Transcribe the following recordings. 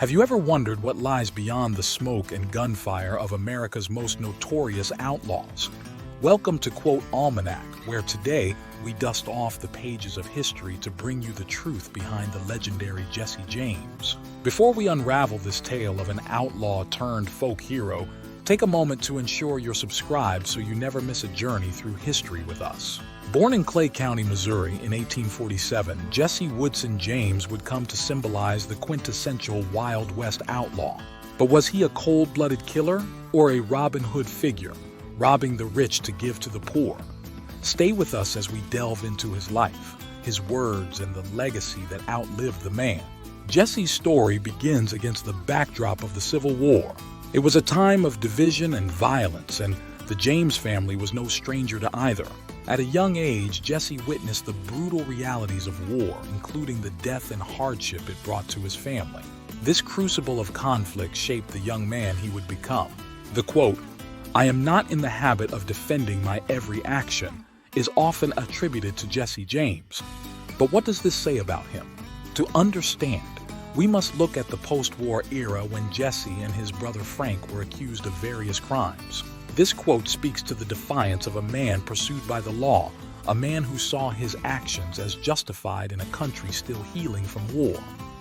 Have you ever wondered what lies beyond the smoke and gunfire of America's most notorious outlaws? Welcome to Almanac, where today we dust off the pages of history to bring you the truth behind the legendary Jesse James. Before we unravel this tale of an outlaw turned folk hero, take a moment to ensure you're subscribed so you never miss a journey through history with us. Born in Clay County, Missouri in 1847, Jesse Woodson James would come to symbolize the quintessential Wild West outlaw. But was he a cold-blooded killer or a Robin Hood figure, robbing the rich to give to the poor? Stay with us as we delve into his life, his words, and the legacy that outlived the man. Jesse's story begins against the backdrop of the Civil War. It was a time of division and violence, and the James family was no stranger to either. At a young age, Jesse witnessed the brutal realities of war, including the death and hardship it brought to his family. This crucible of conflict shaped the young man he would become. The quote, "I am not in the habit of defending my every action," is often attributed to Jesse James. But what does this say about him? To understand, we must look at the post-war era when Jesse and his brother Frank were accused of various crimes. This quote speaks to the defiance of a man pursued by the law, a man who saw his actions as justified in a country still healing from war.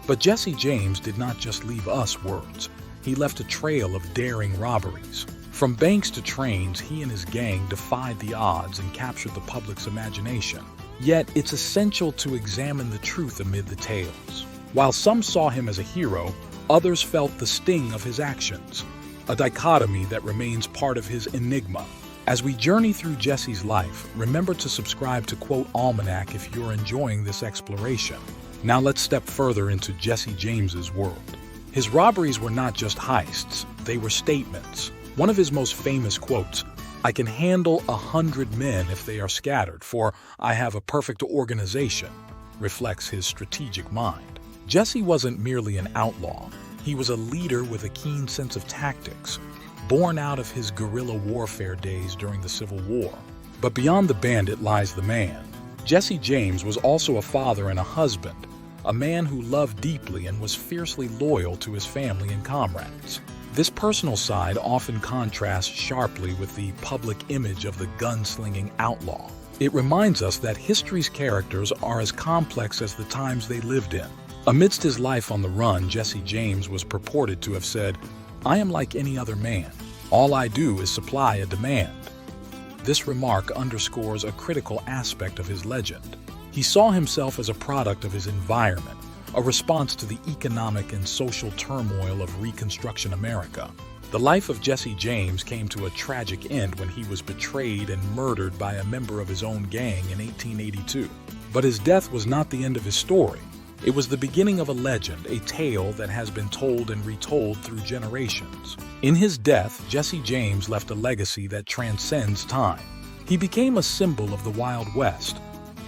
But Jesse James did not just leave us words. He left a trail of daring robberies. From banks to trains, he and his gang defied the odds and captured the public's imagination. Yet, it's essential to examine the truth amid the tales. While some saw him as a hero, others felt the sting of his actions, a dichotomy that remains part of his enigma. As we journey through Jesse's life, remember to subscribe to Almanac if you're enjoying this exploration. Now let's step further into Jesse James's world. His robberies were not just heists, they were statements. One of his most famous quotes, "I can handle 100 men if they are scattered, for I have a perfect organization," reflects his strategic mind. Jesse wasn't merely an outlaw. He was a leader with a keen sense of tactics, born out of his guerrilla warfare days during the Civil War. But beyond the bandit lies the man. Jesse James was also a father and a husband, a man who loved deeply and was fiercely loyal to his family and comrades. This personal side often contrasts sharply with the public image of the gunslinging outlaw. It reminds us that history's characters are as complex as the times they lived in. Amidst his life on the run, Jesse James was purported to have said, "I am like any other man. All I do is supply a demand." This remark underscores a critical aspect of his legend. He saw himself as a product of his environment, a response to the economic and social turmoil of Reconstruction America. The life of Jesse James came to a tragic end when he was betrayed and murdered by a member of his own gang in 1882. But his death was not the end of his story. It was the beginning of a legend, a tale that has been told and retold through generations. In his death, Jesse James left a legacy that transcends time. He became a symbol of the Wild West,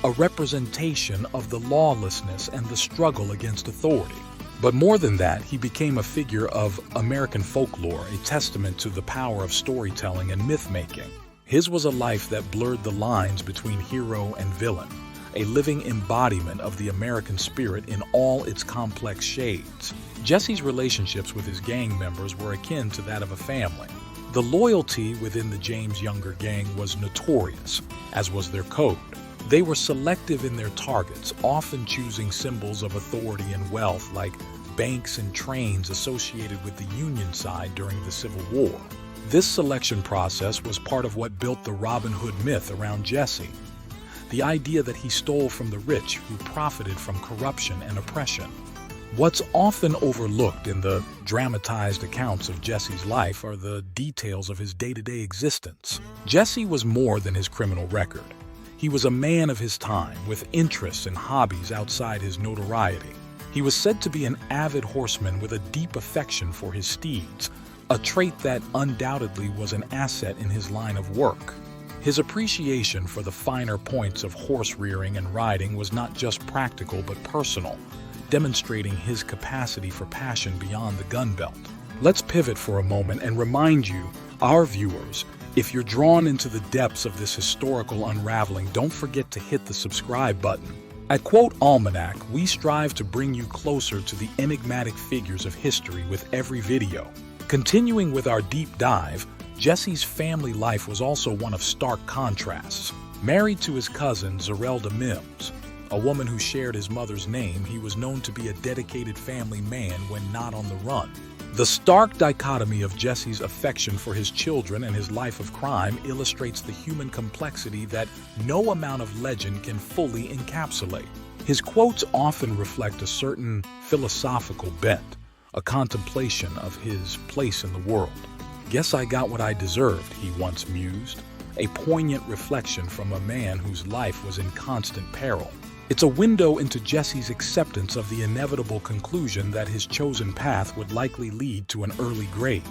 a representation of the lawlessness and the struggle against authority. But more than that, he became a figure of American folklore, a testament to the power of storytelling and myth-making. His was a life that blurred the lines between hero and villain, a living embodiment of the American spirit in all its complex shades. Jesse's relationships with his gang members were akin to that of a family. The loyalty within the James Younger gang was notorious, as was their code. They were selective in their targets, often choosing symbols of authority and wealth like banks and trains associated with the Union side during the Civil War. This selection process was part of what built the Robin Hood myth around Jesse. The idea that he stole from the rich who profited from corruption and oppression. What's often overlooked in the dramatized accounts of Jesse's life are the details of his day-to-day existence. Jesse was more than his criminal record. He was a man of his time, with interests and hobbies outside his notoriety. He was said to be an avid horseman with a deep affection for his steeds, a trait that undoubtedly was an asset in his line of work. His appreciation for the finer points of horse rearing and riding was not just practical but personal, demonstrating his capacity for passion beyond the gun belt. Let's pivot for a moment and remind you, our viewers, if you're drawn into the depths of this historical unraveling, don't forget to hit the subscribe button. At Quote Almanac, we strive to bring you closer to the enigmatic figures of history with every video. Continuing with our deep dive, Jesse's family life was also one of stark contrasts. Married to his cousin Zerelda Mims, a woman who shared his mother's name, he was known to be a dedicated family man when not on the run. The stark dichotomy of Jesse's affection for his children and his life of crime illustrates the human complexity that no amount of legend can fully encapsulate. His quotes often reflect a certain philosophical bent, a contemplation of his place in the world. "Guess I got what I deserved," he once mused, a poignant reflection from a man whose life was in constant peril. It's a window into Jesse's acceptance of the inevitable conclusion that his chosen path would likely lead to an early grave.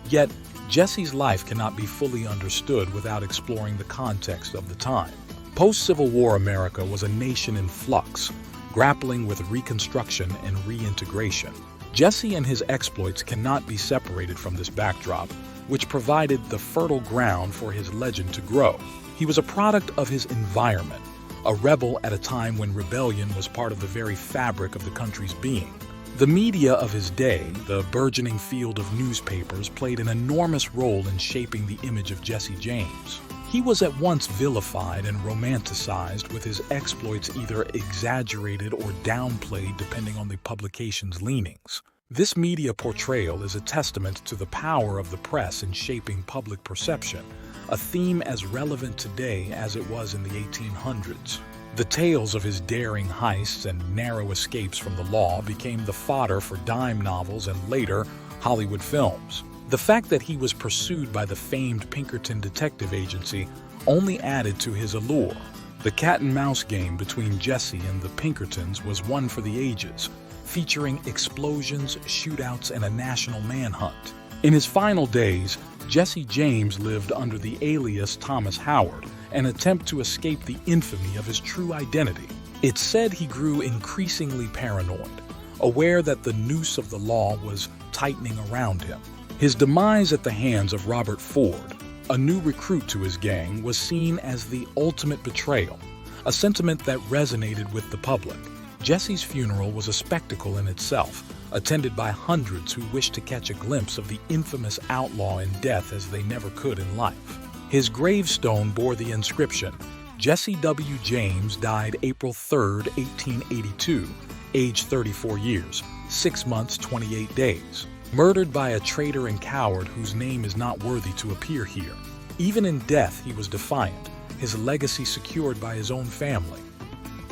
Yet, Jesse's life cannot be fully understood without exploring the context of the time. Post-Civil War America was a nation in flux, grappling with reconstruction and reintegration. Jesse and his exploits cannot be separated from this backdrop, which provided the fertile ground for his legend to grow. He was a product of his environment, a rebel at a time when rebellion was part of the very fabric of the country's being. The media of his day, the burgeoning field of newspapers, played an enormous role in shaping the image of Jesse James. He was at once vilified and romanticized, with his exploits either exaggerated or downplayed depending on the publication's leanings. This media portrayal is a testament to the power of the press in shaping public perception, a theme as relevant today as it was in the 1800s. The tales of his daring heists and narrow escapes from the law became the fodder for dime novels and later Hollywood films. The fact that he was pursued by the famed Pinkerton Detective Agency only added to his allure. The cat-and-mouse game between Jesse and the Pinkertons was one for the ages, featuring explosions, shootouts, and a national manhunt. In his final days, Jesse James lived under the alias Thomas Howard, an attempt to escape the infamy of his true identity. It's said he grew increasingly paranoid, aware that the noose of the law was tightening around him. His demise at the hands of Robert Ford, a new recruit to his gang, was seen as the ultimate betrayal, a sentiment that resonated with the public. Jesse's funeral was a spectacle in itself, attended by hundreds who wished to catch a glimpse of the infamous outlaw in death as they never could in life. His gravestone bore the inscription, "Jesse W. James died April 3, 1882, age 34 years, 6 months, 28 days. Murdered by a traitor and coward whose name is not worthy to appear here." Even in death, he was defiant, his legacy secured by his own family.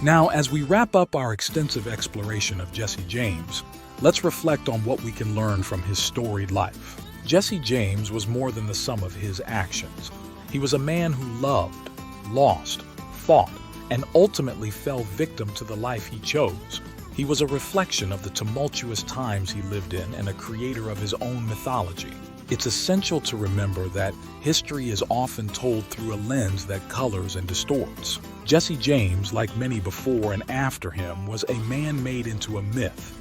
Now, as we wrap up our extensive exploration of Jesse James, let's reflect on what we can learn from his storied life. Jesse James was more than the sum of his actions. He was a man who loved, lost, fought, and ultimately fell victim to the life he chose. He was a reflection of the tumultuous times he lived in and a creator of his own mythology. It's essential to remember that history is often told through a lens that colors and distorts. Jesse James, like many before and after him, was a man made into a myth,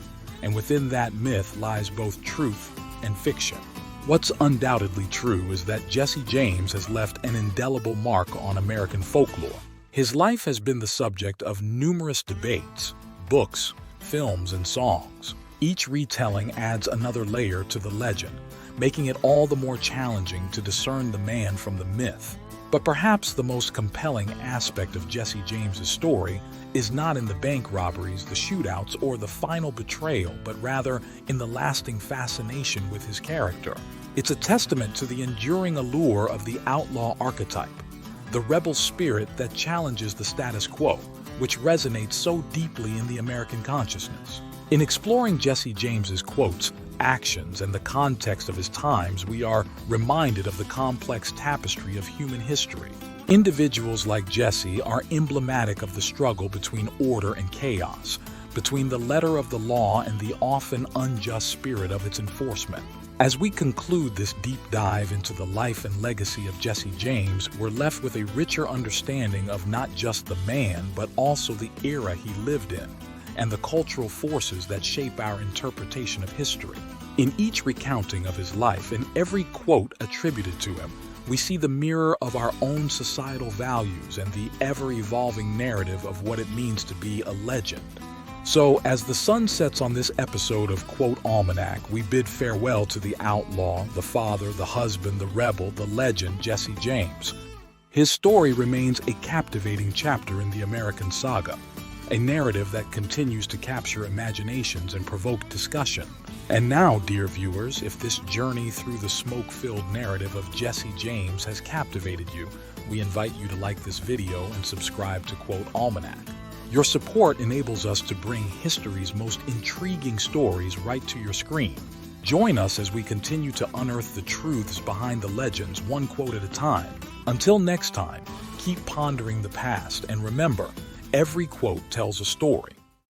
and within that myth lies both truth and fiction. What's undoubtedly true is that Jesse James has left an indelible mark on American folklore. His life has been the subject of numerous debates, books, films, and songs. Each retelling adds another layer to the legend, making it all the more challenging to discern the man from the myth. But perhaps the most compelling aspect of Jesse James's story is not in the bank robberies, the shootouts, or the final betrayal, but rather in the lasting fascination with his character. It's a testament to the enduring allure of the outlaw archetype, the rebel spirit that challenges the status quo, which resonates so deeply in the American consciousness. In exploring Jesse James's quotes, actions, and the context of his times, we are reminded of the complex tapestry of human history. Individuals like Jesse are emblematic of the struggle between order and chaos, between the letter of the law and the often unjust spirit of its enforcement. As we conclude this deep dive into the life and legacy of Jesse James, we're left with a richer understanding of not just the man, but also the era he lived in, and the cultural forces that shape our interpretation of history. In each recounting of his life and every quote attributed to him, we see the mirror of our own societal values and the ever-evolving narrative of what it means to be a legend. So, as the sun sets on this episode of Quote Almanac, we bid farewell to the outlaw, the father, the husband, the rebel, the legend, Jesse James. His story remains a captivating chapter in the American saga, a narrative that continues to capture imaginations and provoke discussion. And now, dear viewers, if this journey through the smoke-filled narrative of Jesse James has captivated you, we invite you to like this video and subscribe to Quote Almanac. Your support enables us to bring history's most intriguing stories right to your screen. Join us as we continue to unearth the truths behind the legends, one quote at a time. Until next time, keep pondering the past and remember, every quote tells a story.